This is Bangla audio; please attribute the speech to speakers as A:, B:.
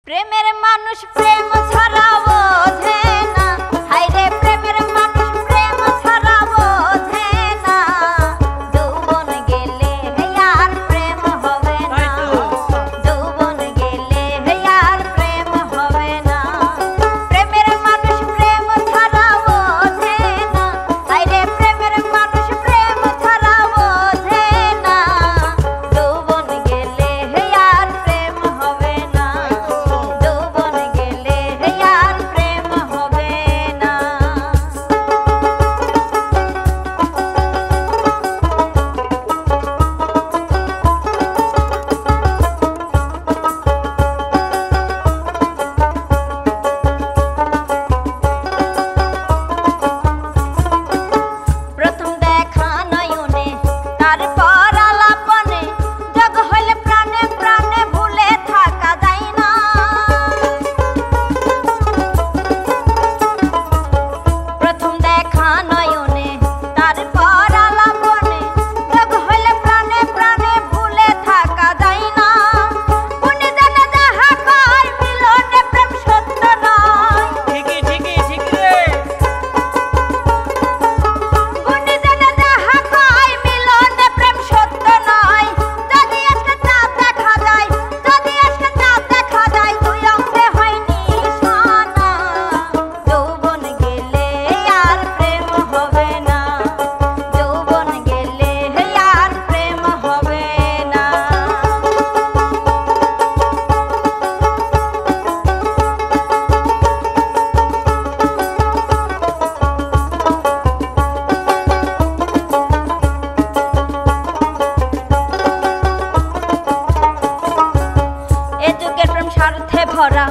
A: প্রেমের মানুষ প্রেম ছাড়া বোঝে না, হায়রে প্রেমের মানুষ প্রেম ছাড়া বোঝে না, যৌবন গেলে আর প্রেম হবে না, যৌবন গেলে আর প্রেম হবে না। প্রেমের মানুষ প্রেম ছাড়া বোঝে না, হায়রে প্রেমের মানুষ প্রেম ছাড়া বোঝে না, যৌবন গেলে আর প্রেম হবে না, যৌবন গেলে আর প্রেম হবে না। প্রথম দেখা নয়নে তারপর আলাপনে, যোগ হইলে প্রাণে প্রাণে ভুলে থাকা যায় না। প্রথম দেখা নয়নে তারপর আলাপনে, যোগ হইলে প্রাণে প্রাণে ভুলে থাকা যায় না। কোনে জানে যাহা কয় মিলনে প্রেম সত্য নয়,
B: ঠিকই ঠিকই ঠিক রে।
A: কোনে জানে যাহা কয় মিলনে প্রেম সত্য নয়। যদি আজকে চাঁদ দেখা যায়, যদি আজকে চাঁদ দেখা যায়, দুই অঙ্গে হয় নিশানা, যৌবন গেলে আর প্রেম হবে না, যৌবন গেলে আর প্রেম হবে না। এ যুগের প্রেম স্বার্থে ভরা,